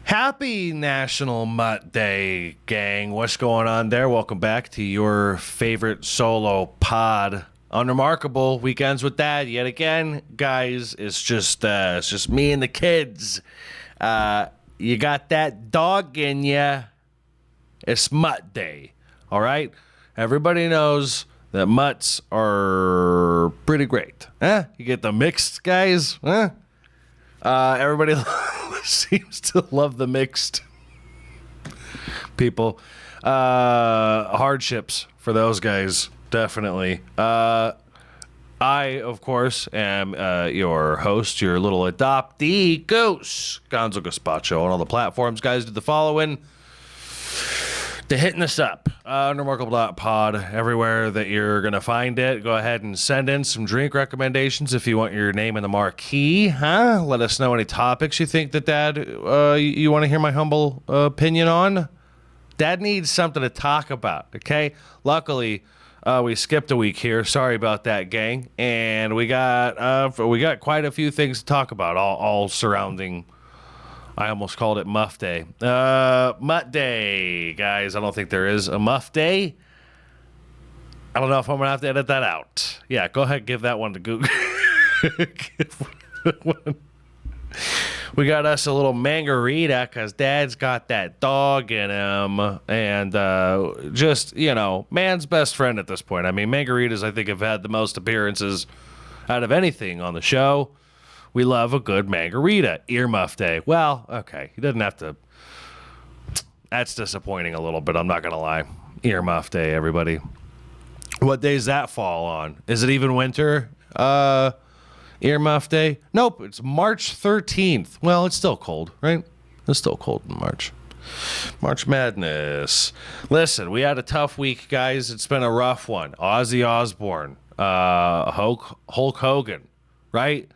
Happy National Mutt Day, gang. What's going on there? Welcome back to your favorite solo pod. Unremarkable weekends with Dad yet again, guys. It's just me and the kids. You got that dog in ya. It's Mutt Day, all right? Everybody knows that mutts are pretty great. Huh? You get the mixed guys, huh? Everybody seems to love the mixed people. Hardships for those guys, definitely. I, of course, am your host, your little adoptee goose, Gonzo Gaspacho, on all the platforms. Guys, do the following. To hitting us up, unremarkable.pod, everywhere that you're going to find it. Go ahead and send in some drink recommendations if you want your name in the marquee, huh? Let us know any topics you think that Dad, you want to hear my humble opinion on. Dad needs something to talk about, okay? Luckily, we skipped a week here. Sorry about that, gang. And we got quite a few things to talk about, all surrounding... I almost called it Muff Day. Mutt Day, guys. I don't think there is a Muff Day. I don't know if I'm going to have to edit that out. Yeah, go ahead and give that one to Google. We got us a little margarita because Dad's got that dog in him. And just, man's best friend at this point. I mean, margaritas, I think, have had the most appearances out of anything on the show. We love a good margarita. Earmuff Day. Well, okay. He doesn't have to. That's disappointing a little bit. I'm not going to lie. Earmuff Day, everybody. What days that fall on? Is it even winter? Earmuff Day? Nope. It's March 13th. Well, it's still cold, right? It's still cold in March. March Madness. Listen, we had a tough week, guys. It's been a rough one. Ozzy Osbourne. Hulk Hogan, right?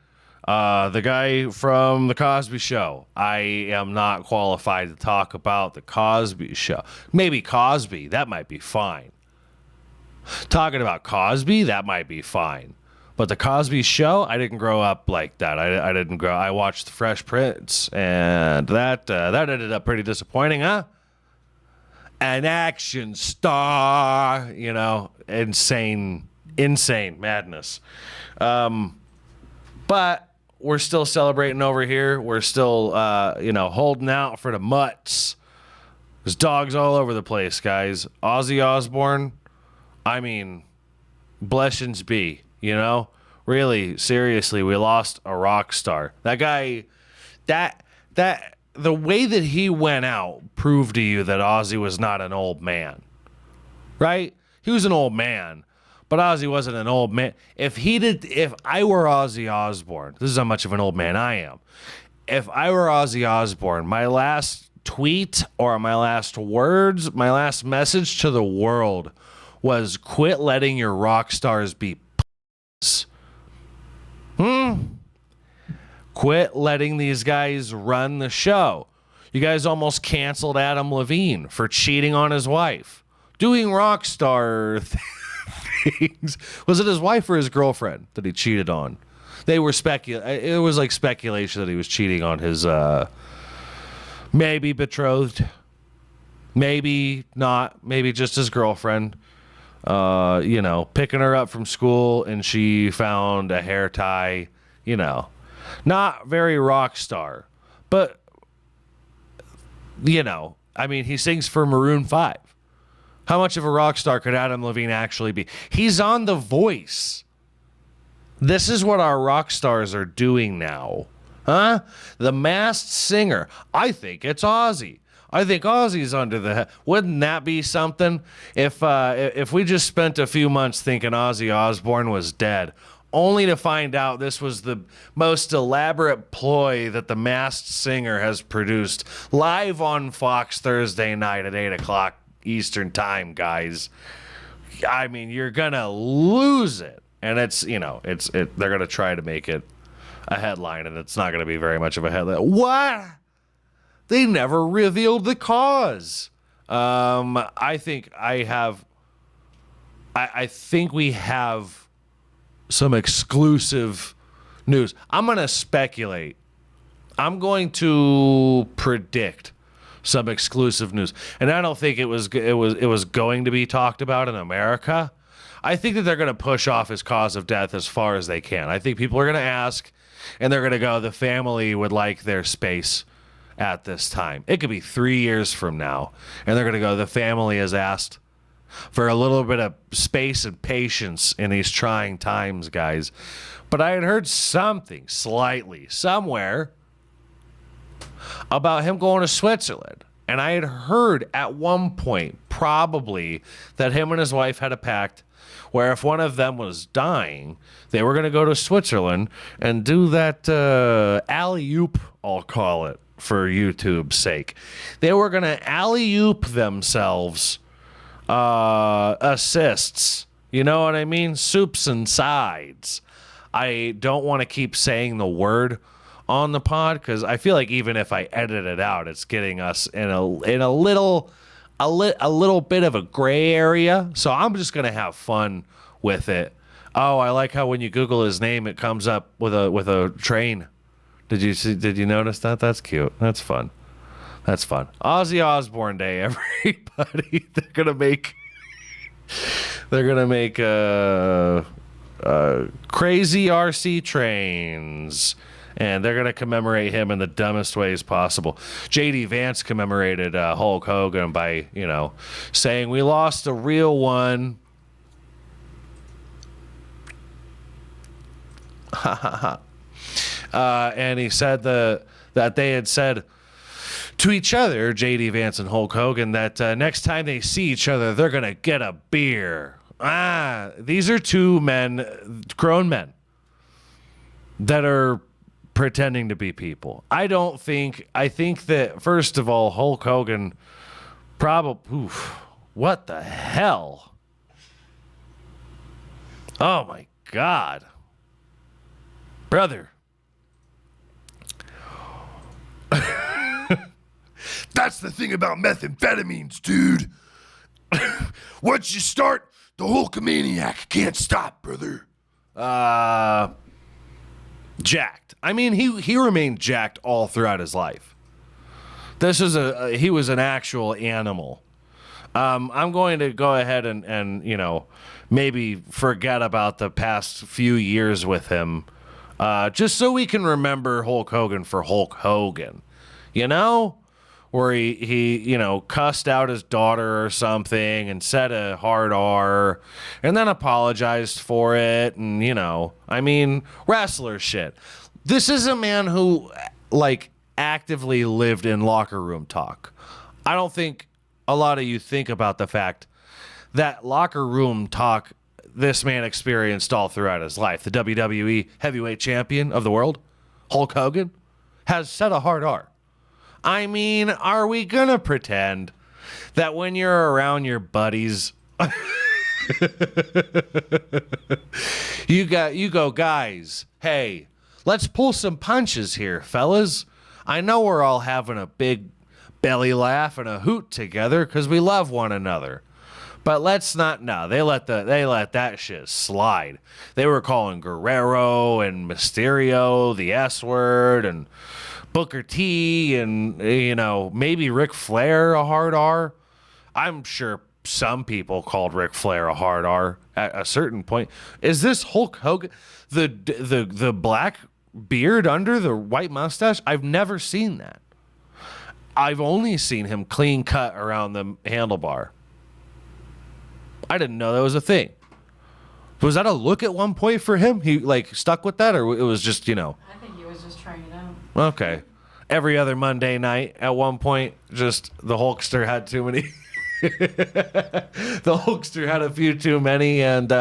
The guy from The Cosby Show. I am not qualified to talk about The Cosby Show. Maybe Cosby, that might be fine. Talking about Cosby, that might be fine. But The Cosby Show, I didn't grow up like that. I watched The Fresh Prince, and that ended up pretty disappointing, huh? An action star, insane madness. But we're still celebrating over here. We're still, holding out for the mutts. There's dogs all over the place, guys. Ozzy Osbourne, I mean, blessings be, Really, seriously, we lost a rock star. That guy, the way that he went out proved to you that Ozzy was not an old man, right? He was an old man. But Ozzy wasn't an old man. If I were Ozzy Osbourne, this is how much of an old man I am. If I were Ozzy Osbourne, my last tweet or my last words, my last message to the world was quit letting your rock stars be p***s. Quit letting these guys run the show. You guys almost canceled Adam Levine for cheating on his wife. Doing rock star things. Was it his wife or his girlfriend that he cheated on? They were it was like speculation that he was cheating on his maybe betrothed, maybe not, maybe just his girlfriend. Picking her up from school and she found a hair tie, not very rock star, but he sings for Maroon 5. How much of a rock star could Adam Levine actually be? He's on The Voice. This is what our rock stars are doing now. Huh? The Masked Singer. I think it's Ozzy. I think Ozzy's under the head. Wouldn't that be something? If we just spent a few months thinking Ozzy Osbourne was dead, only to find out this was the most elaborate ploy that the Masked Singer has produced live on Fox Thursday night at 8 o'clock. Eastern time, guys. I mean, you're gonna lose it, and they're gonna try to make it a headline, and it's not gonna be very much of a headline. What? They never revealed the cause. I think we have some exclusive news. I'm gonna speculate I'm going to predict some exclusive news, and I don't think it was going to be talked about in America. I think that they're going to push off his cause of death as far as they can. I think people are going to ask, and they're going to go, the family would like their space at this time. It could be 3 years from now, and they're going to go, the family has asked for a little bit of space and patience in these trying times, guys. But I had heard something slightly somewhere about him going to Switzerland. And I had heard at one point, probably, that him and his wife had a pact where if one of them was dying, they were going to go to Switzerland and do that alley-oop, I'll call it, for YouTube's sake. They were going to alley-oop themselves assists. You know what I mean? Soups and sides. I don't want to keep saying the word on the pod because I feel like even if I edit it out, it's getting us in a little bit of a gray area. So I'm just gonna have fun with it. Oh, I like how when you Google his name, it comes up with a train. Did you notice that? That's cute. That's fun. Ozzy Osbourne Day, everybody. They're gonna make crazy RC trains. And they're going to commemorate him in the dumbest ways possible. J.D. Vance commemorated Hulk Hogan by, saying, we lost a real one. And he said that they had said to each other, J.D. Vance and Hulk Hogan, that next time they see each other, they're going to get a beer. These are two men, grown men, that are pretending to be people. I think that, first of all, Hulk Hogan probably, what the hell? Oh my God. Brother. That's the thing about methamphetamines, dude. Once you start, the Hulkamaniac can't stop, brother. Jacked. I mean, he remained jacked all throughout his life. He was an actual animal. I'm going to go ahead and maybe forget about the past few years with him, just so we can remember Hulk Hogan for Hulk Hogan, where he cussed out his daughter or something and said a hard R and then apologized for it. And, wrestler shit. This is a man who, actively lived in locker room talk. I don't think a lot of you think about the fact that locker room talk this man experienced all throughout his life. The WWE heavyweight champion of the world, Hulk Hogan, has said a hard R. Are we gonna pretend that when you're around your buddies, you go, guys, hey, let's pull some punches here, fellas. I know we're all having a big belly laugh and a hoot together because we love one another. But let's not. No, they let that shit slide. They were calling Guerrero and Mysterio the S word and Booker T and maybe Ric Flair a hard R. I'm sure some people called Ric Flair a hard R at a certain point. Is this Hulk Hogan the black beard under the white mustache? I've never seen that. I've only seen him clean cut around the handlebar. I didn't know that was a thing. Was that a look at one point for him? He stuck with that, or it was just I think he was just trying it out. Okay. Every other Monday night at one point, just the Hulkster had too many. The Hulkster had a few too many, and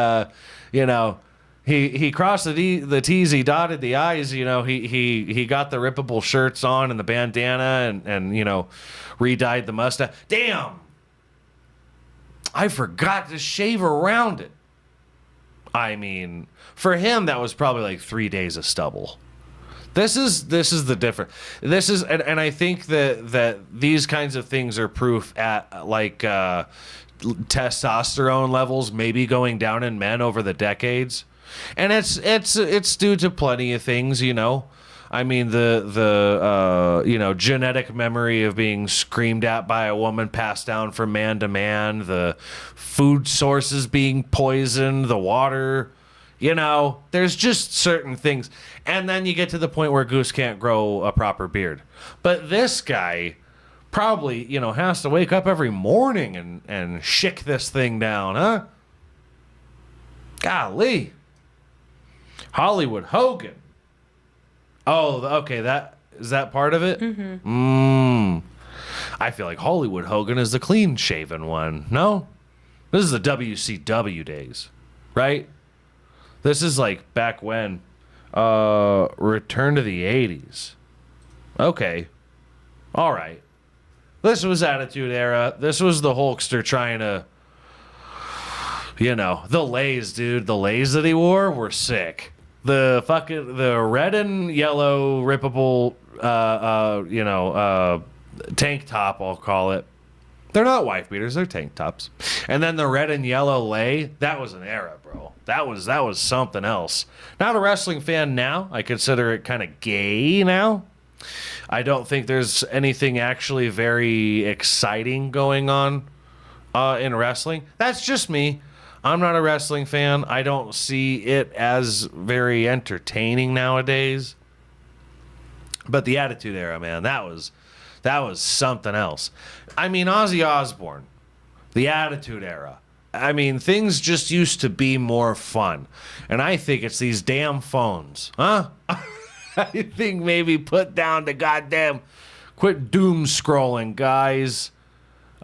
he crossed the T's, he dotted the I's. He got the rippable shirts on and the bandana, and re-dyed the mustache. Damn, I forgot to shave around it. For him, that was probably 3 days of stubble. This is the difference. And I think that these kinds of things are proof at testosterone levels maybe going down in men over the decades, and it's due to plenty of things. I mean, the genetic memory of being screamed at by a woman passed down from man to man, the food sources being poisoned, the water, there's just certain things. And then you get to the point where Goose can't grow a proper beard. But this guy probably, has to wake up every morning and shick this thing down, huh? Golly. Hollywood Hogan. Oh, okay, is that part of it? Mm-hmm. I feel like Hollywood Hogan is the clean-shaven one. No? This is the WCW days, right? This is like back when. Return to the 80s. Okay. All right. This was Attitude Era. This was the Hulkster trying to, the lays, dude. The lays that he wore were sick. The red and yellow rippable, tank top, I'll call it. They're not wife beaters, they're tank tops. And then the red and yellow lay, that was an era, bro. That was something else. Not a wrestling fan now. I consider it kind of gay now. I don't think there's anything actually very exciting going on in wrestling. That's just me. I'm not a wrestling fan. I don't see it as very entertaining nowadays. But the Attitude Era, man, that was something else. I mean, Ozzy Osbourne, the Attitude Era. I mean, things just used to be more fun. And I think it's these damn phones. Huh? I think maybe put down the goddamn... Quit doom scrolling, guys.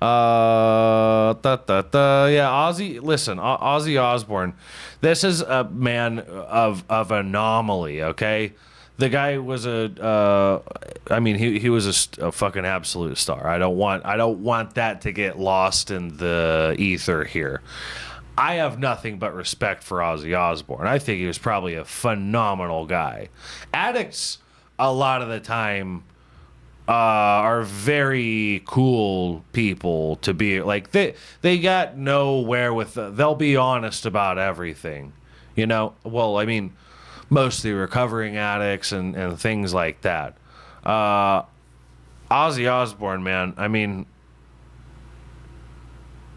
Yeah, Ozzy... Listen, Ozzy Osbourne. This is a man of anomaly, okay? The guy was he was a fucking absolute star. I don't want that to get lost in the ether here. I have nothing but respect for Ozzy Osbourne. I think he was probably a phenomenal guy. Addicts, a lot of the time, are very cool people to be like. They got nowhere with. They'll be honest about everything. Well, I mean, mostly recovering addicts and things like that. Ozzy Osbourne, man, I mean,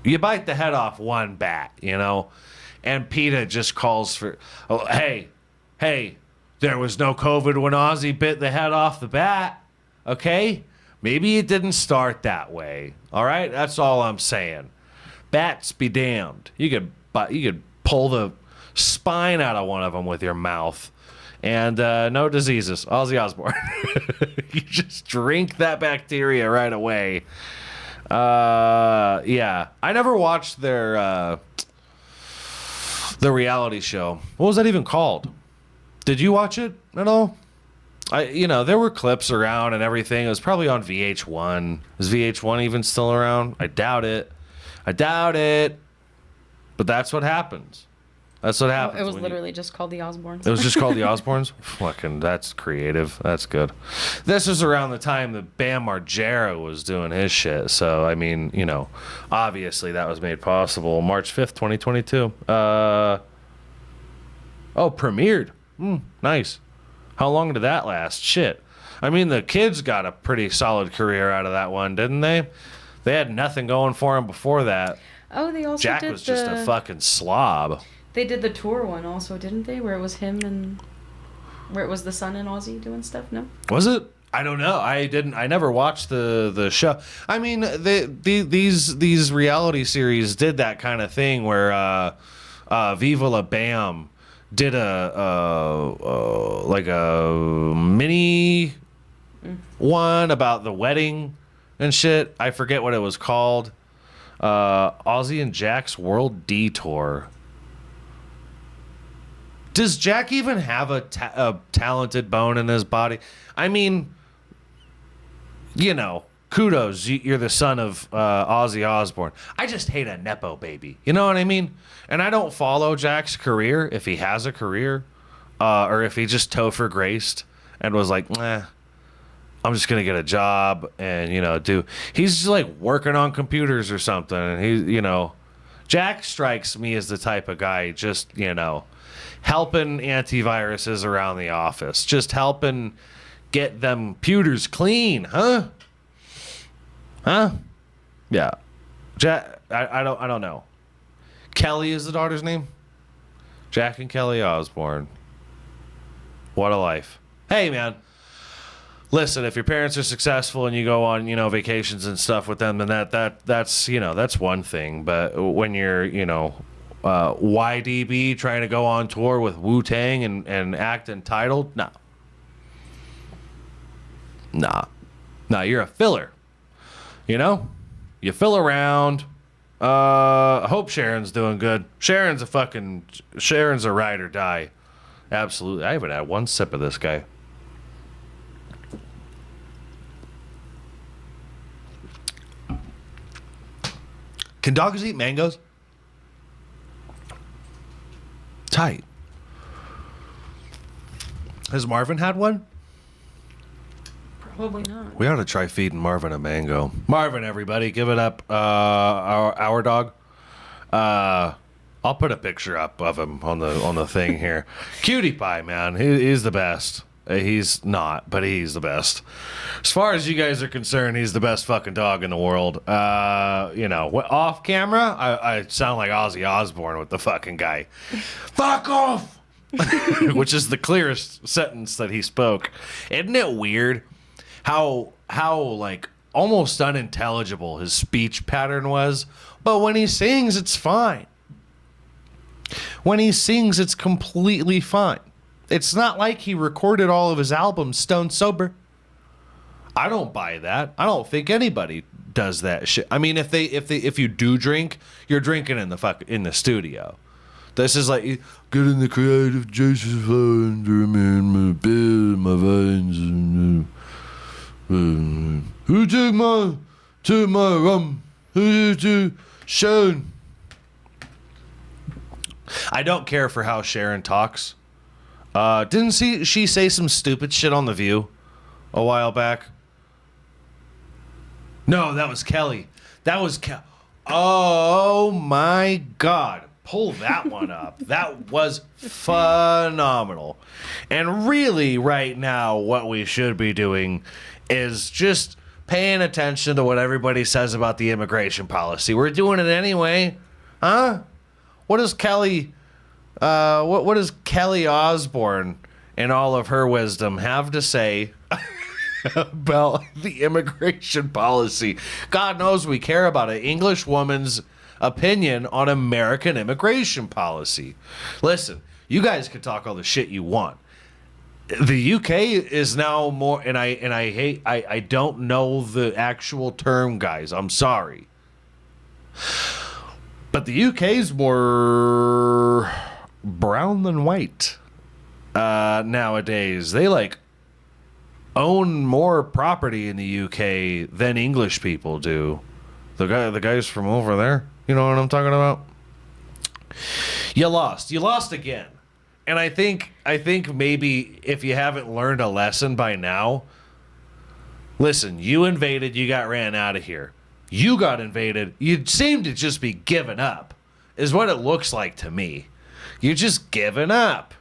you bite the head off one bat, and PETA just calls for, hey, there was no COVID when Ozzy bit the head off the bat, okay? Maybe it didn't start that way, all right? That's all I'm saying. Bats be damned. You could pull the spine out of one of them with your mouth. And no diseases. Ozzy Osbourne. You just drink that bacteria right away. Yeah. I never watched the reality show. What was that even called? Did you watch it at all? There were clips around and everything. It was probably on VH1. Is VH1 even still around? I doubt it. But that's what happens. That's what happens. It was literally just called the Osbournes. It was just called the Osbournes? Fucking, that's creative. That's good. This was around the time that Bam Margera was doing his shit. So, I mean, obviously that was made possible. March 5th, 2022. Premiered. Nice. How long did that last? Shit. I mean, the kids got a pretty solid career out of that one, didn't they? They had nothing going for them before that. Oh, they also Jack was just a fucking slob. They did the tour one also, didn't they? Where it was him and... Where it was the son and Ozzy doing stuff, no? Was it? I don't know. I never watched the show. I mean, these reality series did that kind of thing where Viva La Bam did a mini one about the wedding and shit. I forget what it was called. Ozzy and Jack's World Detour. Does Jack even have a talented bone in his body? I mean, kudos. You're the son of Ozzy Osbourne. I just hate a Nepo baby. You know what I mean? And I don't follow Jack's career, if he has a career, or if he just Topher graced and was like, I'm just going to get a job and, he's just like working on computers or something. And Jack strikes me as the type of guy just, helping antiviruses around the office, just helping get them pewters clean, huh? Huh? Yeah. I don't know. Kelly is the daughter's name? Jack and Kelly Osbourne. What a life. Hey, man. Listen, if your parents are successful and you go on, vacations and stuff with them, then that's that's one thing. But when you're, YDB trying to go on tour with Wu-Tang and act entitled, nah, you're a filler. You fill around. I hope Sharon's doing good. Sharon's a ride or die. Absolutely. I haven't had one sip of this guy. Can dogs eat mangoes? Tight. Has Marvin had one? Probably not. We ought to try feeding Marvin a mango. Marvin, everybody, give it up. Our dog. I'll put a picture up of him on the thing here. Cutie pie, man. He's the best. He's not, but he's the best. As far as you guys are concerned, he's the best fucking dog in the world. Off camera, I sound like Ozzy Osbourne with the fucking guy. Fuck off! Which is the clearest sentence that he spoke. Isn't it weird how like almost unintelligible his speech pattern was? But when he sings, it's fine. When he sings, it's completely fine. It's not like he recorded all of his albums stone sober. I don't buy that. I don't think anybody does that shit. I mean, if you do drink, you're drinking in the studio. This is like get in the creative juices flowing through me in my beer, my veins. Who took my rum? Who took Sharon? I don't care for how Sharon talks. Didn't she say some stupid shit on The View a while back? No, that was Kelly. Oh my God. Pull that one up. That was phenomenal. And really right now what we should be doing is just paying attention to what everybody says about the immigration policy. We're doing it anyway. Huh? What does Kelly Osbourne and all of her wisdom have to say about the immigration policy? God knows we care about an English woman's opinion on American immigration policy. Listen, you guys can talk all the shit you want. The UK is now more, and I don't know the actual term, guys. I'm sorry. But the UK is more brown than white nowadays. They own more property in the UK than English people do. The guys from over there, you know what I'm talking about? You lost again. And I think maybe if you haven't learned a lesson by now, listen, you invaded, you got ran out of here. You got invaded, you seem to just be giving up, is what it looks like to me. You're just giving up.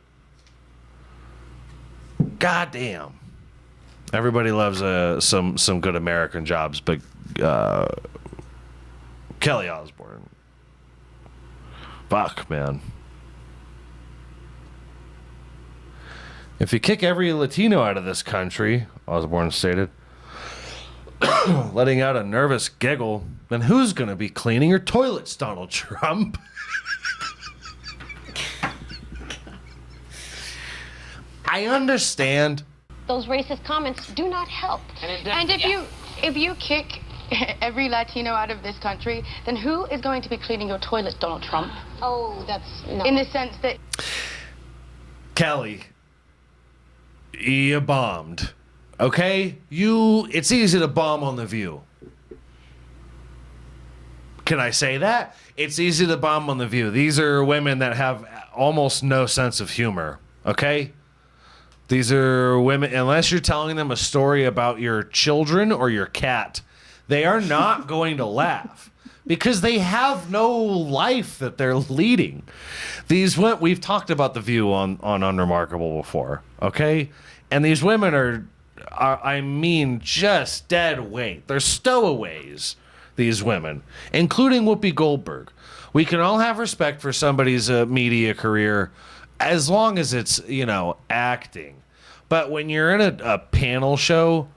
Goddamn. Everybody loves some good American jobs, but Kelly Osbourne. Fuck, man. If you kick every Latino out of this country, Osbourne stated, letting out a nervous giggle, then who's going to be cleaning your toilets, Donald Trump? I understand. Those racist comments do not help. And if you kick every Latino out of this country, then who is going to be cleaning your toilets, Donald Trump? Oh, that's no. In the sense that Kelly, you bombed. Okay? It's easy to bomb on The View. Can I say that? It's easy to bomb on The View. These are women that have almost no sense of humor. Okay? These are women, unless you're telling them a story about your children or your cat, they are not going to laugh because they have no life that they're leading. We've talked about The View on Unremarkable before, okay? And these women are I mean, just dead weight. They're stowaways, these women, including Whoopi Goldberg. We can all have respect for somebody's media career as long as it's, acting. But when you're in a panel show,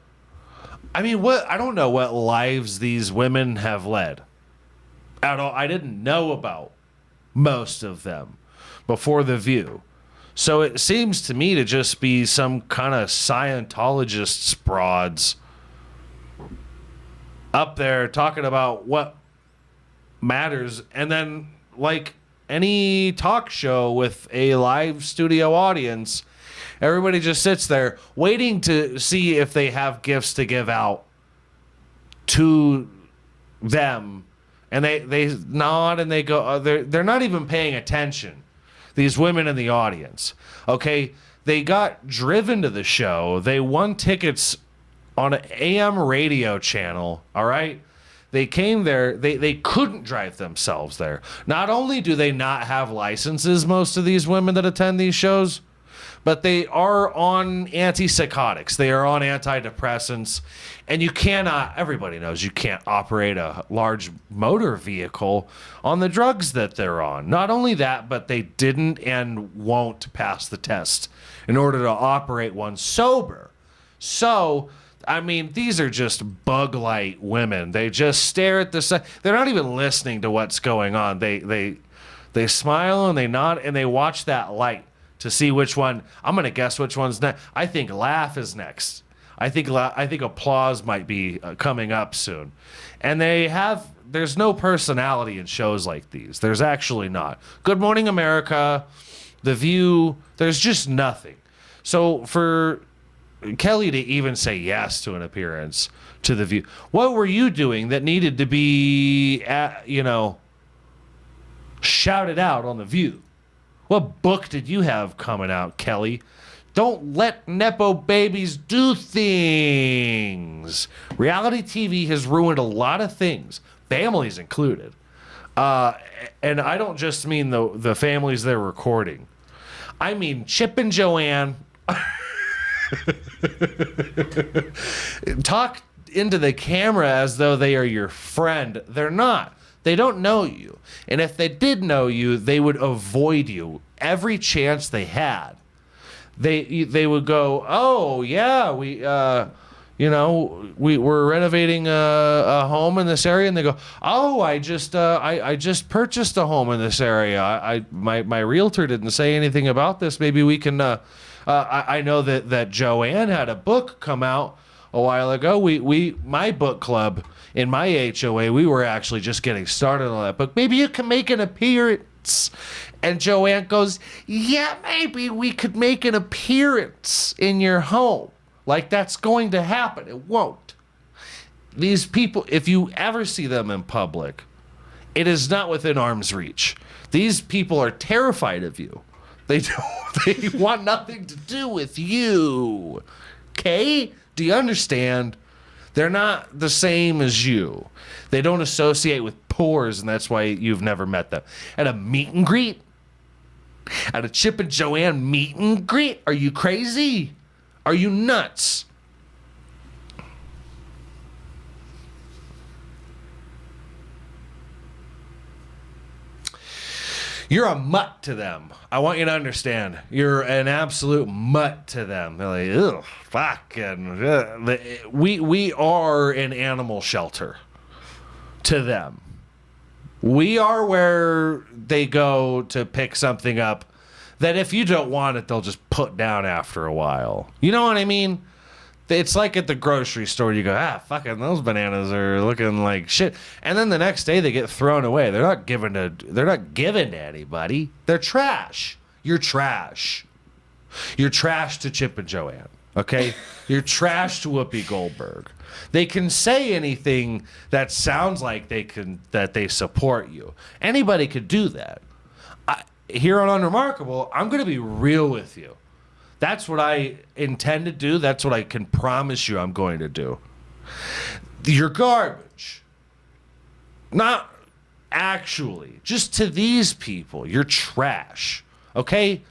I mean, I don't know what lives these women have led at all. I didn't know about most of them before The View. So it seems to me to just be some kind of Scientologists broads up there talking about what matters. And then, like any talk show with a live studio audience, everybody just sits there waiting to see if they have gifts to give out to them. And they nod and they go, they're not even paying attention. These women in the audience. Okay, they got driven to the show. They won tickets on an AM radio channel, all right? They came there. They couldn't drive themselves there. Not only do they not have licenses, most of these women that attend these shows, but they are on antipsychotics. They are on antidepressants. And you cannot, everybody knows you can't operate a large motor vehicle on the drugs that they're on. Not only that, but they didn't and won't pass the test in order to operate one sober. So, I mean, these are just bug light women. They just stare at the side. They're not even listening to what's going on. They smile and they nod and they watch that light to see which one. I'm going to guess which one's next. I think laugh is next. I think applause might be coming up soon. And there's no personality in shows like these. There's actually not. Good Morning America, The View, there's just nothing. So for Kelly to even say yes to an appearance to The View, what were you doing that needed to be, shouted out on The View? What book did you have coming out, Kelly? Don't let Nepo babies do things. Reality TV has ruined a lot of things, families included. And I don't just mean the families they're recording. I mean Chip and Joanne. Talk into the camera as though they are your friend. They're not. They don't know you. And if they did know you, they would avoid you every chance they had. They would go, oh yeah, we're renovating a home in this area, and they go, oh, I just purchased a home in this area. My realtor didn't say anything about this. Maybe we can. I know that Joanne had a book come out a while ago. My book club in my HOA, we were actually just getting started on that book. Maybe you can make an appearance. And Joanne goes, yeah, maybe we could make an appearance in your home. Like that's going to happen. It won't. These people, if you ever see them in public, it is not within arm's reach. These people are terrified of you. They want nothing to do with you. Okay? Do you understand? They're not the same as you. They don't associate with pores, and that's why you've never met them. At a meet and greet? At a Chip and Joanne meet and greet? Are you crazy? Are you nuts? You're a mutt to them. I want you to understand. You're an absolute mutt to them. They're like, ugh, fucking. We are an animal shelter to them. We are where they go to pick something up that if you don't want it, they'll just put down after a while. You know what I mean? It's like at the grocery store, you go, fucking those bananas are looking like shit. And then the next day they get thrown away. They're not given to anybody. They're trash. You're trash. You're trash to Chip and Joanne. Okay? You're trash to Whoopi Goldberg. They can say anything that sounds like that they support you. Anybody could do that. Here on Unremarkable, I'm going to be real with you. That's what I intend to do. That's what I can promise you I'm going to do. You're garbage. Not actually. Just to these people, you're trash. Okay?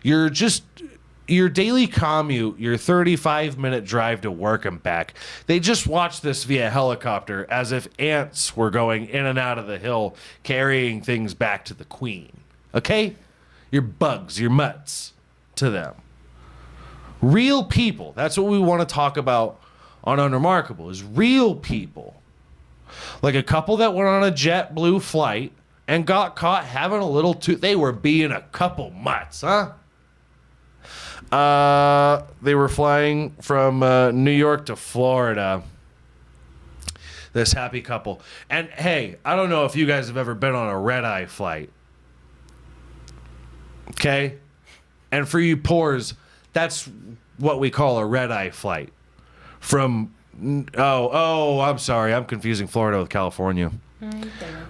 You're your daily commute, your 35-minute drive to work and back, they just watched this via helicopter as if ants were going in and out of the hill carrying things back to the queen. Okay? Your bugs, your mutts to them. Real people. That's what we want to talk about on Unremarkable, is real people. Like a couple that went on a JetBlue flight and got caught having a little too... They were being a couple mutts, huh? They were flying from New York to Florida. This happy couple. And hey, I don't know if you guys have ever been on a red-eye flight. Okay? And for you poors, that's what we call a red-eye flight. From... I'm sorry. I'm confusing Florida with California.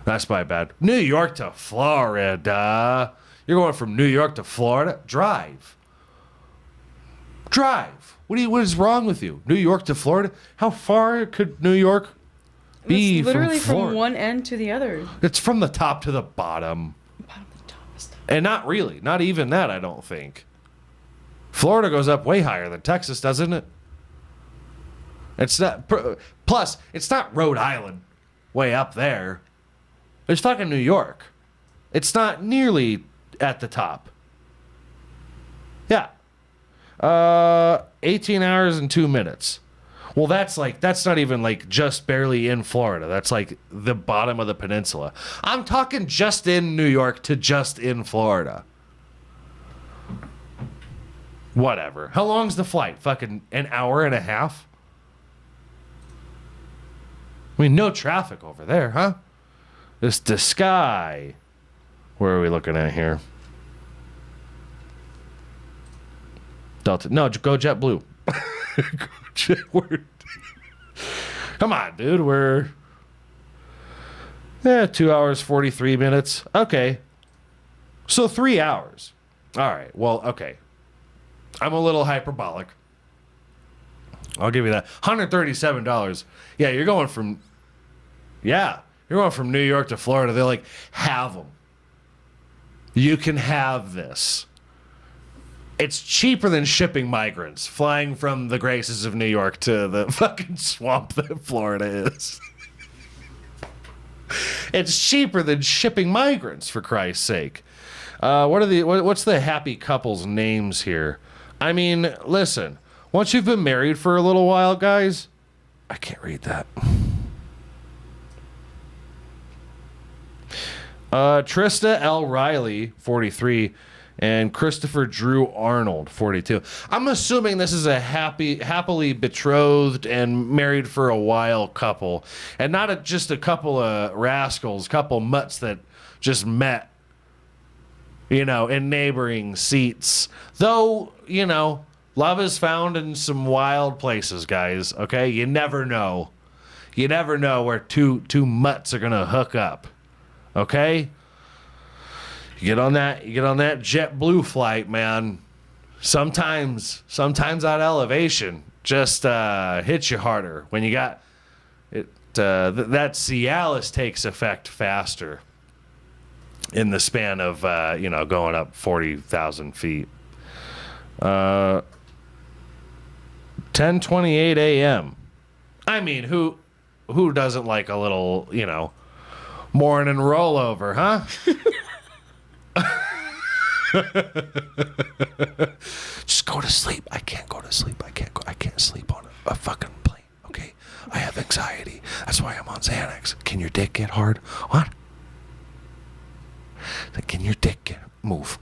That's my bad. New York to Florida. You're going from New York to Florida? Drive. What is wrong with you? New York to Florida? How far could New York be It's literally from Florida? from one end to the other. It's from the top to the bottom. Bottom to top is the- And not really. Not even that, I don't think. Florida goes up way higher than Texas, doesn't it? It's not. Plus, it's not Rhode Island way up there. It's fucking New York. It's not nearly at the top. Yeah. 18 hours and 2 minutes. Well, that's not even like just barely in Florida. That's like the bottom of the peninsula. I'm talking just in New York to just in Florida. Whatever. How long's the flight? Fucking an hour and a half? I mean, no traffic over there, huh? This the sky. Where are we looking at here? Delta. No, go JetBlue. Come on, dude. We're 2 hours, 43 minutes. Okay. So 3 hours. All right. Well, okay. I'm a little hyperbolic. I'll give you that. $137. Yeah, you're going from New York to Florida. They're like, have them. You can have this. It's cheaper than shipping migrants flying from the graces of New York to the fucking swamp that Florida is. It's cheaper than shipping migrants, for Christ's sake. What's the happy couple's names here? I mean, listen, once you've been married for a little while, guys, I can't read that. Trista L. Riley, 43, and Christopher Drew Arnold, 42. I'm assuming this is a happily betrothed and married for a while couple, and not just a couple of rascals, couple mutts that just met, in neighboring seats. Though, love is found in some wild places, guys, okay? You never know. You never know where two mutts are going to hook up, okay? You get on that JetBlue flight, man. Sometimes that elevation just hits you harder when you got it. That Cialis takes effect faster in the span of going up 40,000 feet. 10:28 a.m. I mean, who doesn't like a little morning rollover, huh? Just go to sleep. I can't go to sleep. I can't sleep on a fucking plane. Okay, I have anxiety. That's why I'm on Xanax. Can your dick get hard? What? Can your dick move?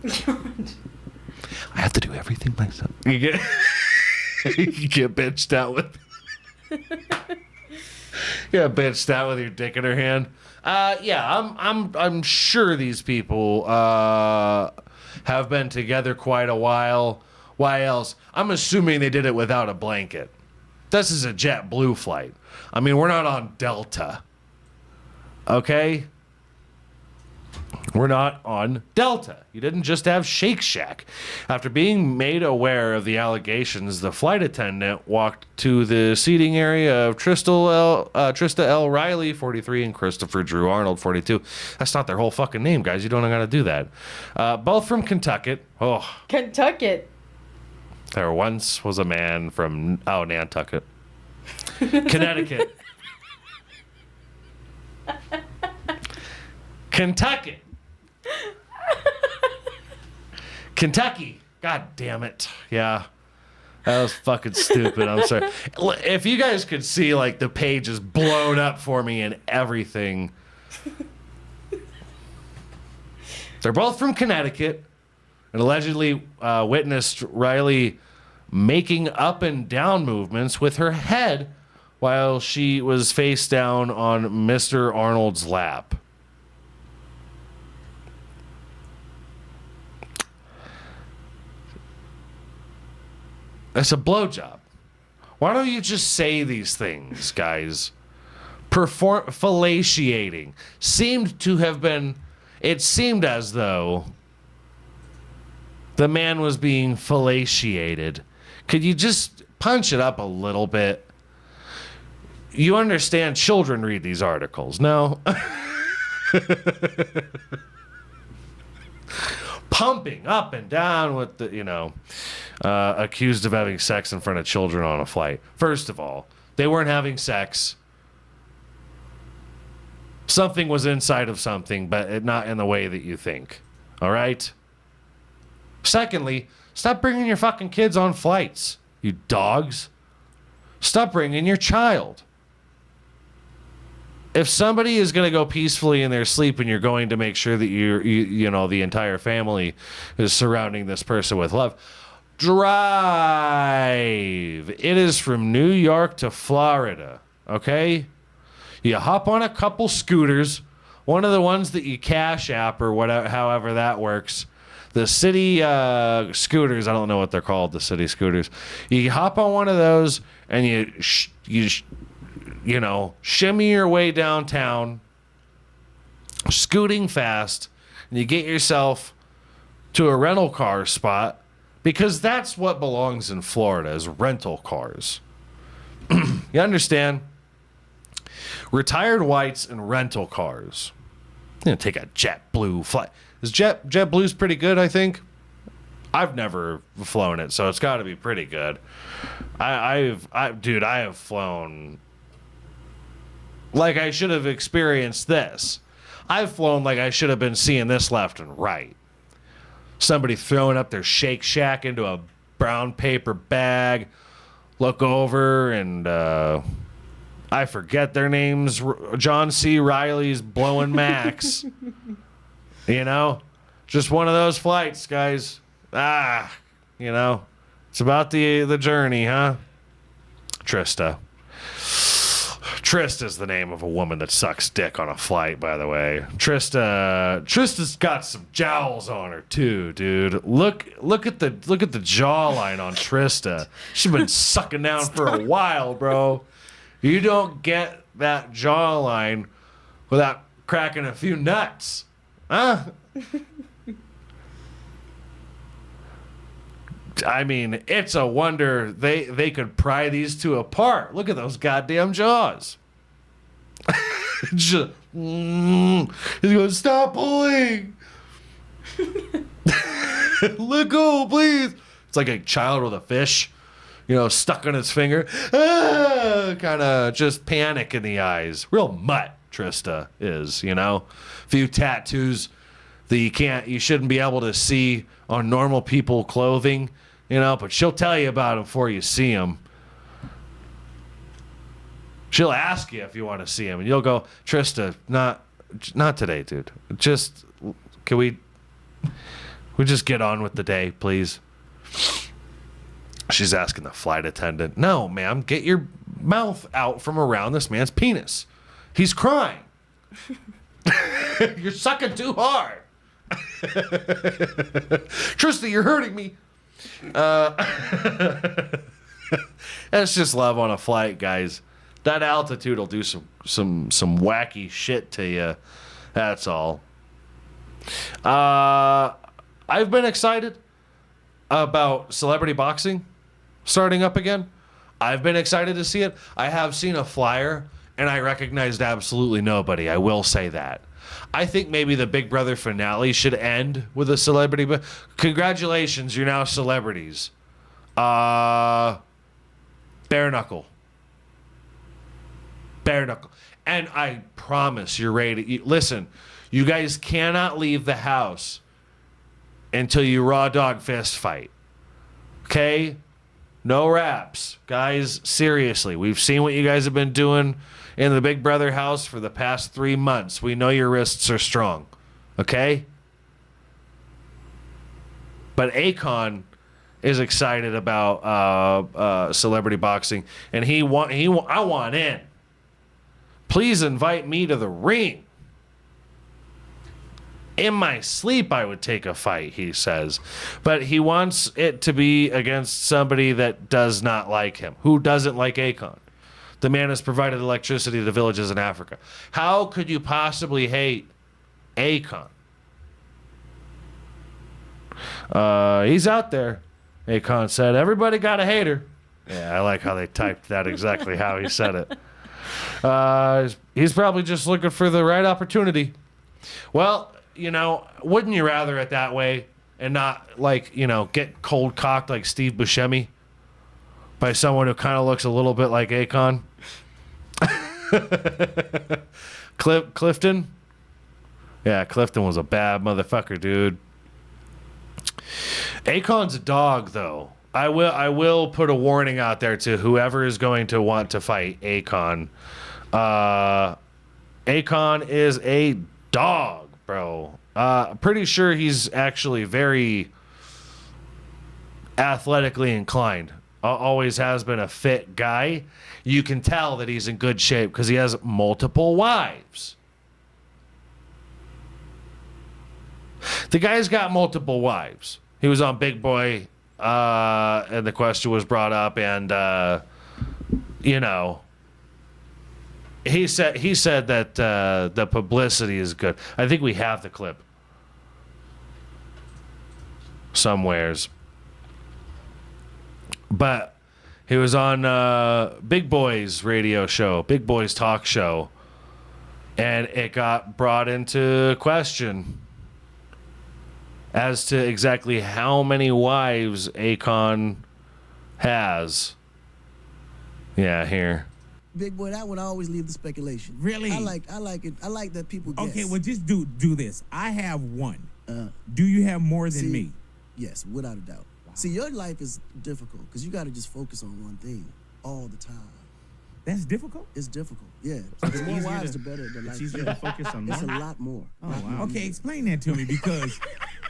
I have to do everything myself. You get bitched out with. Yeah, bitched out with your dick in her hand. I'm sure these people have been together quite a while. Why else? I'm assuming they did it without a blanket. This is a JetBlue flight. I mean, we're not on Delta. Okay? We're not on Delta. You didn't just have Shake Shack. After being made aware of the allegations, the flight attendant walked to the seating area of Trista L. Riley, 43, and Christopher Drew Arnold, 42. That's not their whole fucking name, guys. You don't got to do that. Both from Kentucky. Oh, Kentucky. there once was a man from, Nantucket. Connecticut. Kentucky. Kentucky. God damn it. Yeah. That was fucking stupid. I'm sorry. If you guys could see, like, the page is blown up for me and everything. They're both from Connecticut and allegedly witnessed Riley making up and down movements with her head while she was face down on Mr. Arnold's lap. That's a blowjob. Why don't you just say these things, guys? Fellatiating seemed to have been. It seemed as though the man was being fellatiated. Could you just punch it up a little bit? You understand children read these articles, no? Pumping up and down with the, accused of having sex in front of children on a flight. First of all, they weren't having sex. Something was inside of something, but not in the way that you think. All right? Secondly, stop bringing your fucking kids on flights, you dogs. Stop bringing your child. If somebody is going to go peacefully in their sleep and you're going to make sure that the entire family is surrounding this person with love, drive. It is from New York to Florida, okay? You hop on a couple scooters, one of the ones that you Cash App or whatever, however that works. The city scooters, I don't know what they're called, the city scooters. You hop on one of those and you shimmy your way downtown, scooting fast, and you get yourself to a rental car spot, because that's what belongs in Florida, is rental cars. You understand? Retired whites and rental cars. I'm going to take a JetBlue flight. JetBlue's pretty good, I think. I've never flown it, so it's got to be pretty good. I have flown like I should have experienced this. I've flown like I should have been seeing this left and right. Somebody throwing up their Shake Shack into a brown paper bag. Look over and I forget their names. John C. Riley's blowing Max. Just one of those flights, guys. It's about the journey, huh? Trista. Trista's the name of a woman that sucks dick on a flight, by the way. Trista's got some jowls on her too, dude. Look at the jawline on Trista. She's been sucking down for a while, bro. You don't get that jawline without cracking a few nuts, huh? I mean, it's a wonder they could pry these two apart. Look at those goddamn jaws. He's going, stop pulling. Let go, please. It's like a child with a fish, stuck on its finger. Kind of just panic in the eyes. Real mutt, Trista is, Few tattoos that you shouldn't be able to see on normal people clothing, but she'll tell you about them before you see them. She'll ask you if you want to see him, and you'll go, Trista, not today, dude. Can we just get on with the day, please? She's asking the flight attendant, no, ma'am, get your mouth out from around this man's penis. He's crying. You're sucking too hard. Trista, you're hurting me. That's just love on a flight, guys. That altitude will do some wacky shit to you. That's all. I've been excited about celebrity boxing starting up again. I've been excited to see it. I have seen a flyer, and I recognized absolutely nobody. I will say that. I think maybe the Big Brother finale should end with a celebrity. But congratulations, you're now celebrities. Bare knuckle. And I promise you're ready to listen. You guys cannot leave the house until you raw dog fist fight. Okay? No raps. Guys, seriously. We've seen what you guys have been doing in the Big Brother house for the past 3 months. We know your wrists are strong. Okay? But Akon is excited about celebrity boxing, and I want in. Please invite me to the ring. In my sleep, I would take a fight, he says. But he wants it to be against somebody that does not like him. Who doesn't like Akon? The man has provided electricity to villages in Africa. How could you possibly hate Akon? He's out there, Akon said. Everybody got a hater. Yeah, I like how they typed that exactly how he said it. He's probably just looking for the right opportunity. Well, wouldn't you rather it that way and not, get cold cocked like Steve Buscemi by someone who kind of looks a little bit like Akon? Clifton? Yeah, Clifton was a bad motherfucker, dude. Akon's a dog, though. I will put a warning out there to whoever is going to want to fight Akon. Akon is a dog, bro. Pretty sure he's actually very athletically inclined. Always has been a fit guy. You can tell that he's in good shape because he has multiple wives. The guy's got multiple wives. He was on Big Boy, and the question was brought up, and he said that the publicity is good. I think we have the clip somewheres. But he was on Big Boy's radio show, Big Boy's talk show, and it got brought into question as to exactly how many wives Akon has. Yeah, here. Big Boy, that would always leave the speculation. Really? I like it. I like that people guess. Okay, well, just do this. I have one. Do you have more than me? Yes, without a doubt. Wow. See, your life is difficult because you got to just focus on one thing all the time. That's difficult? It's difficult, yeah. The more wives, the better the life. It's easier to focus on more? It's a lot more. Oh, wow. Okay, explain that to me because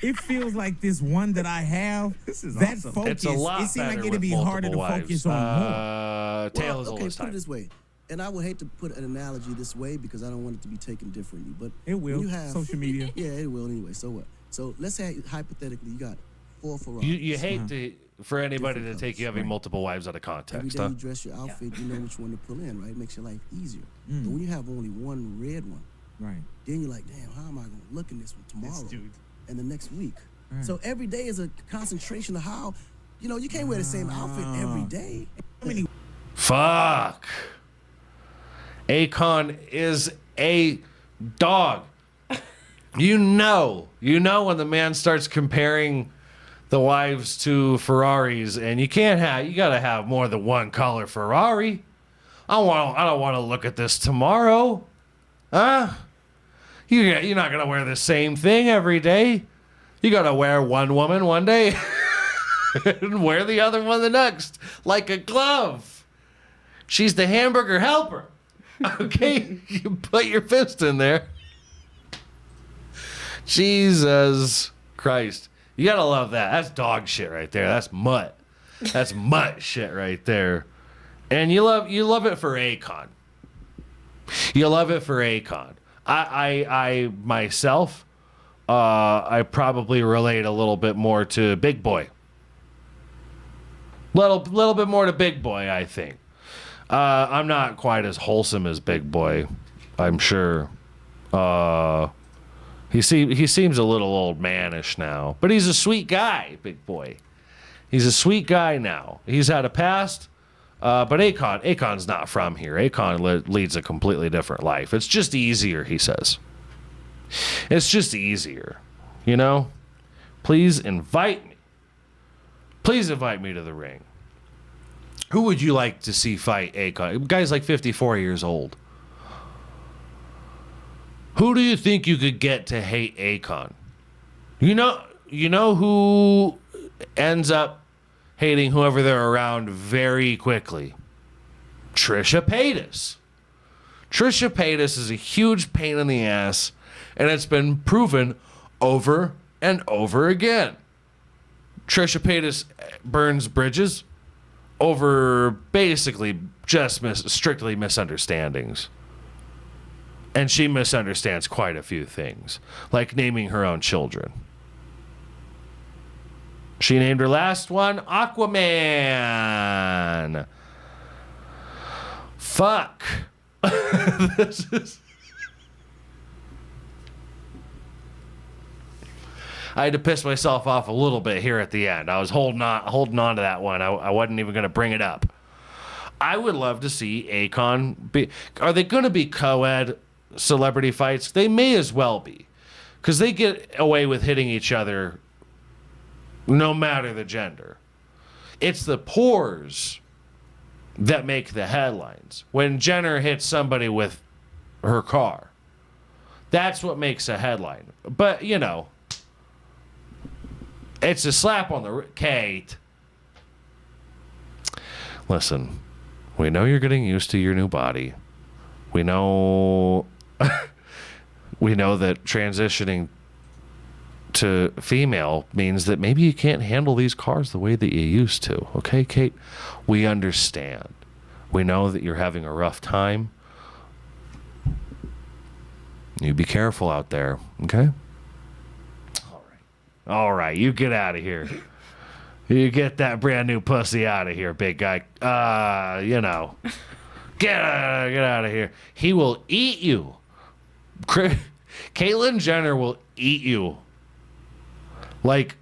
it feels like this one that I have, this is that awesome. focus, It's a lot it seems like better it'd be with harder to multiple focus wives. on more. Tails Okay, always put it time. this way. And I would hate to put an analogy this way because I don't want it to be taken differently. But it will. When you have, social media. Yeah, it will anyway. So what? So let's say hypothetically you got 4 Ferraris. You hate for anybody to take you having multiple wives out of Every context. day you dress your outfit, you know which one to pull in, right? It makes your life easier. But when you have only one red one, right? Then you're like, damn, how am I going to look in this one tomorrow This dude. and the next week? Right. So every day is a concentration of how, you can't wear the same outfit every day. Fuck. Akon is a dog. You know when the man starts comparing the wives to Ferraris, and you gotta have more than one color Ferrari. I don't want to look at this tomorrow. Huh? You're not gonna wear the same thing every day. You gotta wear one woman one day and wear the other one the next, like a glove. She's the hamburger helper. Okay, you put your fist in there. Jesus Christ. You gotta love that. That's dog shit right there. That's Mutt. That's Mutt shit right there. And you love it for Akon. You love it for Akon. I myself, I probably relate a little bit more to Big Boy. Little bit more to Big Boy, I think. I'm not quite as wholesome as Big Boy, I'm sure. He seems a little old manish now, but he's a sweet guy, big boy. He's a sweet guy now. He's had a past, but Akon's not from here. Akon leads a completely different life. It's just easier, he says. It's just easier, you know? Please invite me. Please invite me to the ring. Who would you like to see fight Akon? The guy's like 54 years old. Who do you think you could get to hate Akon? You know who ends up hating whoever they're around very quickly? Trisha Paytas. Trisha Paytas is a huge pain in the ass, and it's been proven over and over again. Trisha Paytas burns bridges over basically just strictly misunderstandings. And she misunderstands quite a few things, like naming her own children. She named her last one Aquaman. Fuck. This is... I had to piss myself off a little bit here at the end. I was holding on to that one. I wasn't even going to bring it up. I would love to see Akon be... Are they going to be co-ed celebrity fights? They may as well be, because they get away with hitting each other no matter the gender. It's the pores that make the headlines. When Jenner hits somebody with her car, that's what makes a headline. But, you know, it's a slap on the Kate. Listen, we know you're getting used to your new body. We know we know that transitioning to female means that maybe you can't handle these cars the way that you used to. Okay, Kate? We understand. We know that you're having a rough time. You be careful out there, okay? All right, you get out of here. You get that brand new pussy out of here, big guy. You know. Get out of here. He will eat you. Caitlyn Jenner will eat you. Like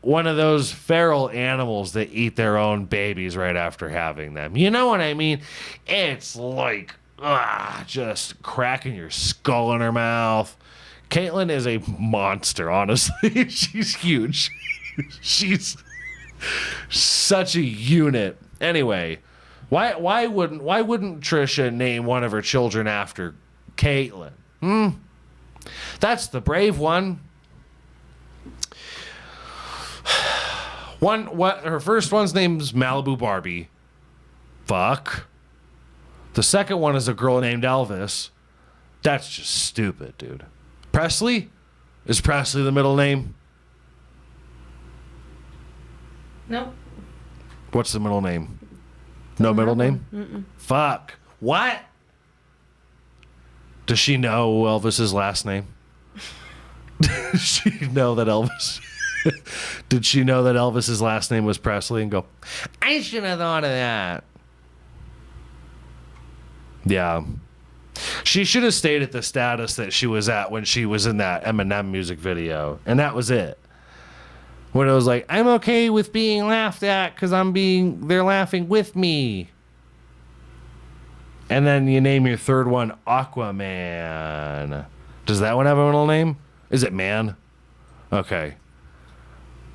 one of those feral animals that eat their own babies right after having them. You know what I mean? It's like just cracking your skull in her mouth. Caitlyn is a monster, honestly. She's huge. She's such a unit. Anyway, why wouldn't Trisha name one of her children after Caitlyn? That's the brave one. Her first one's name's Malibu Barbie. Fuck. The second one is a girl named Elvis. That's just stupid, dude. Presley? Is Presley the middle name? Nope. What's the middle name? No middle name? Mm-mm. Fuck. What? Does she know Elvis's last name? Did she know that Elvis... Did she know that Elvis's last name was Presley and go, I should have thought of that? Yeah. She should have stayed at the status that she was at when she was in that Eminem music video. And that was it. When it was like, I'm okay with being laughed at because they're laughing with me. And then you name your third one Aquaman. Does that one have a middle name? Is it Man? Okay.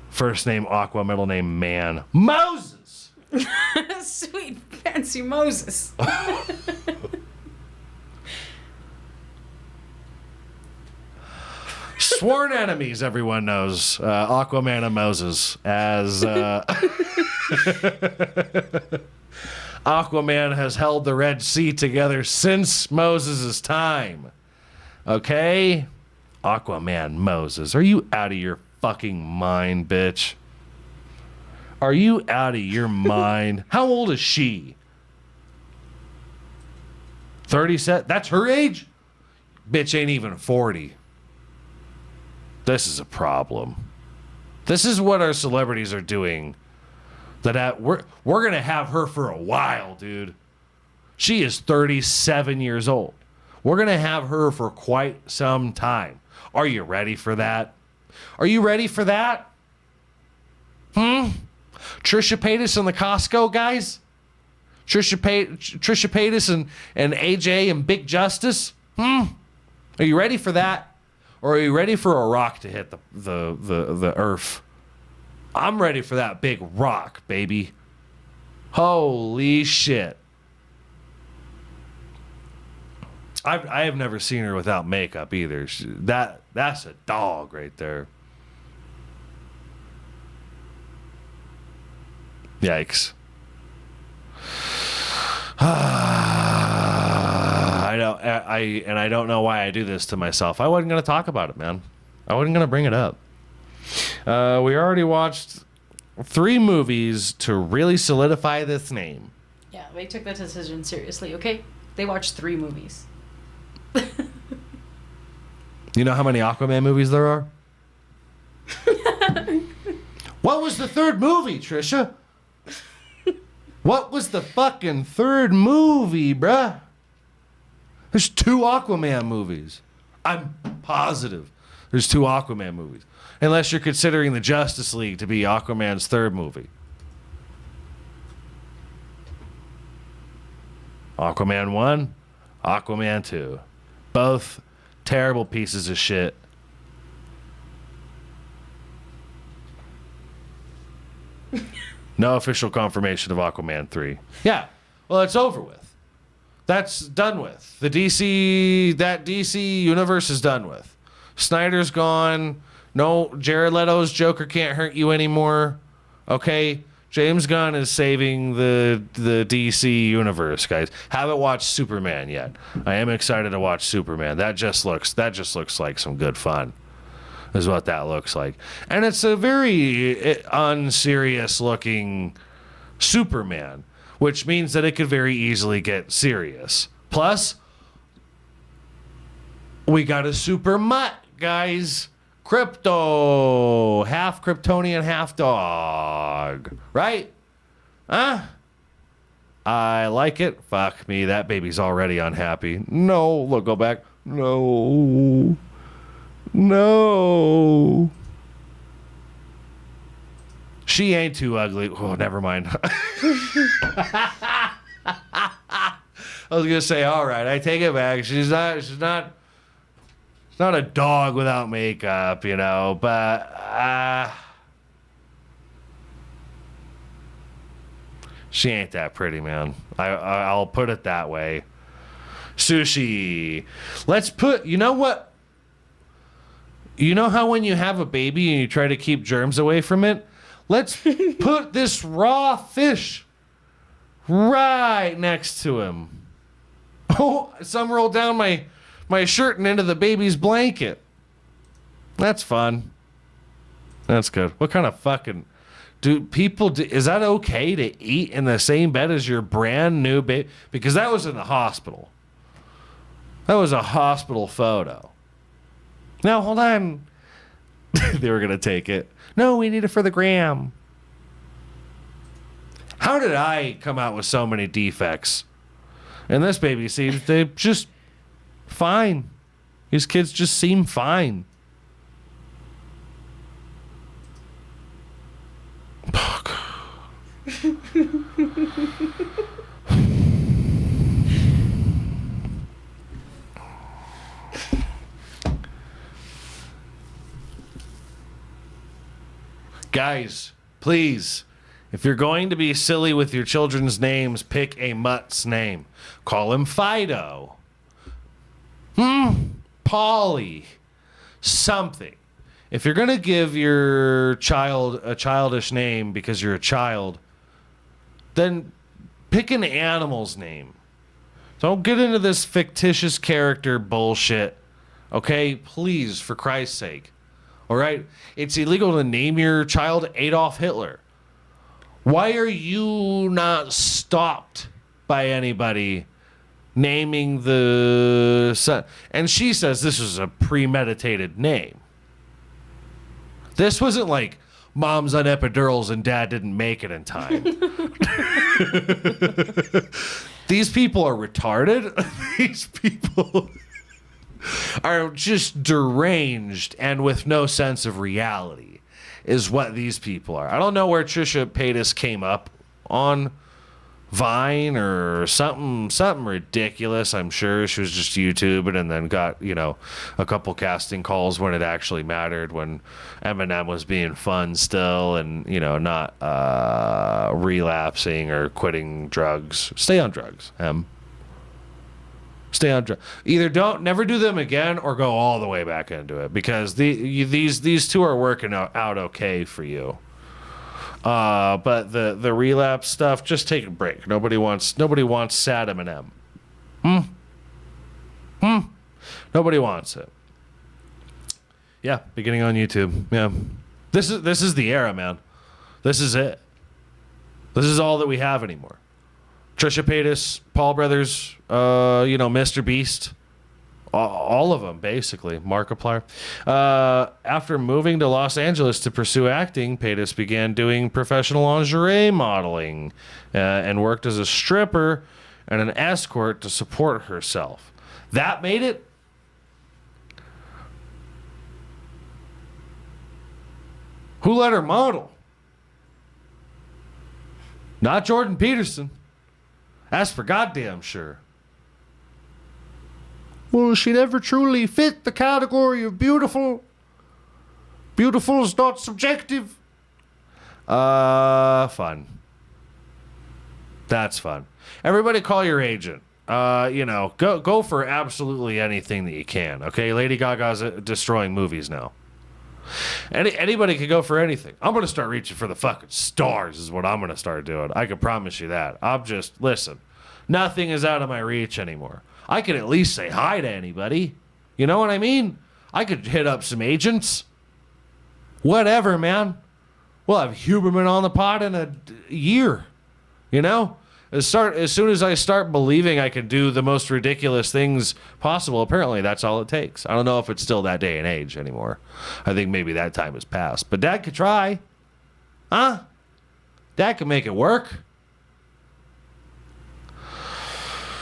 First name Aqua, middle name Man. Moses! Sweet, fancy Moses. Sworn enemies, everyone knows. Aquaman and Moses. As Aquaman has held the Red Sea together since Moses' time. Okay? Aquaman, Moses. Are you out of your fucking mind, bitch? Are you out of your mind? How old is she? 37? That's her age? Bitch ain't even 40. This is a problem. This is what our celebrities are doing. We're going to have her for a while, dude. She is 37 years old. We're going to have her for quite some time. Are you ready for that? Are you ready for that? Trisha Paytas and the Costco guys? Trisha Paytas and AJ and Big Justice? Are you ready for that? Or are you ready for a rock to hit the earth? I'm ready for that big rock, baby. Holy shit. I have never seen her without makeup either. That's a dog right there. Yikes. I don't know why I do this to myself. I wasn't going to talk about it, man. I wasn't going to bring it up. We already watched 3 movies to really solidify this name. Yeah, they took that decision seriously, okay? They watched 3 movies. You know how many Aquaman movies there are? What was the 3rd movie, Trisha? What was the fucking 3rd movie, bruh? There's 2 Aquaman movies. I'm positive there's 2 Aquaman movies. Unless you're considering the Justice League to be Aquaman's 3rd movie. Aquaman 1, Aquaman 2. Both terrible pieces of shit. No official confirmation of Aquaman 3. Yeah, well, it's over with. That's done with. That DC universe is done with. Snyder's gone. No, Jared Leto's Joker can't hurt you anymore. Okay? James Gunn is saving the DC universe, guys. Haven't watched Superman yet. I am excited to watch Superman. That just looks like some good fun. Is what that looks like. And it's a very unserious looking Superman, which means that it could very easily get serious. Plus, we got a super mutt, guys. Crypto. Half Kryptonian, half dog. Right? Huh? I like it. Fuck me. That baby's already unhappy. No. Look, go back. No. No. She ain't too ugly. Oh, never mind. I was gonna say, all right, I take it back. She's not a dog without makeup, you know, but she ain't that pretty, man. I'll put it that way. Sushi. Let's put, you know what? You know how when you have a baby and you try to keep germs away from it? Let's put this raw fish right next to him. Oh, some rolled down my shirt and into the baby's blanket. That's fun. That's good. What kind of fucking... is that okay to eat in the same bed as your brand new baby? Because that was in the hospital. That was a hospital photo. No, hold on. They were going to take it. No, we need it for the gram. How did I come out with so many defects? And this baby seems they just fine. These kids just seem fine. Guys, please, if you're going to be silly with your children's names, pick a mutt's name. Call him Fido. Polly. Something. If you're going to give your child a childish name because you're a child, then pick an animal's name. Don't get into this fictitious character bullshit. Okay? Please, for Christ's sake. All right? It's illegal to name your child Adolf Hitler. Why are you not stopped by anybody naming the son? And she says this was a premeditated name. This wasn't like mom's on epidurals and dad didn't make it in time. These people are retarded. These people... are just deranged and with no sense of reality is what these people are. I don't know where Trisha Paytas came up on Vine or something ridiculous. I'm sure she was just YouTubing and then got, a couple casting calls when it actually mattered, when Eminem was being fun still and, not relapsing or quitting drugs. Stay on drugs, Em. Stay on drugs. Either never do them again or go all the way back into it, because these two are working out okay for you. But the relapse stuff, just take a break. Nobody wants sad Eminem. Nobody wants it. Yeah, beginning on YouTube. Yeah, this is the era, man. This is it. This is all that we have anymore. Trisha Paytas, Paul Brothers, Mr. Beast. All of them, basically. Markiplier. After moving to Los Angeles to pursue acting, Paytas began doing professional lingerie modeling and worked as a stripper and an escort to support herself. That made it. Who let her model? Not Jordan Peterson. That's for goddamn sure. Well, she never truly fit the category of beautiful. Beautiful is not subjective. Fun. That's fun. Everybody call your agent. Go for absolutely anything that you can. Okay, Lady Gaga's destroying movies now. Anybody can go for anything. I'm going to start reaching for the fucking stars is what I'm going to start doing. I can promise you that. Listen, nothing is out of my reach anymore. I could at least say hi to anybody. You know what I mean? I could hit up some agents. Whatever, man. We'll have Huberman on the pod in a year. As soon as I start believing I can do the most ridiculous things possible, apparently that's all it takes. I don't know if it's still that day and age anymore. I think maybe that time has passed. But Dad could try. Huh? Dad could make it work.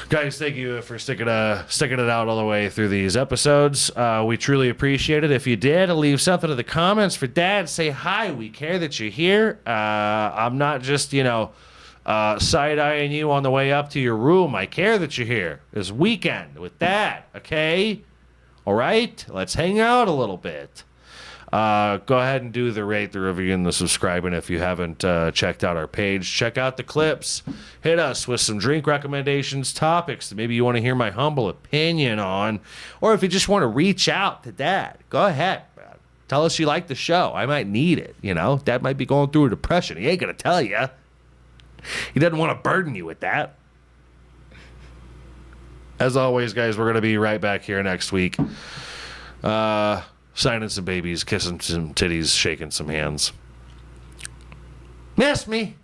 Guys, thank you for sticking it out all the way through these episodes. We truly appreciate it. If you did, leave something in the comments for Dad. Say hi. We care that you're here. I'm not just, side-eyeing you on the way up to your room. I care that you're here. This weekend with Dad, okay? All right? Let's hang out a little bit. Go ahead and do the rate, the review, and the subscribing if you haven't checked out our page. Check out the clips. Hit us with some drink recommendations, topics that maybe you want to hear my humble opinion on. Or if you just want to reach out to Dad, go ahead, man. Tell us you like the show. I might need it, Dad might be going through a depression. He ain't going to tell you. He doesn't want to burden you with that. As always, guys, we're going to be right back here next week. Signing some babies, kissing some titties, shaking some hands. Miss me.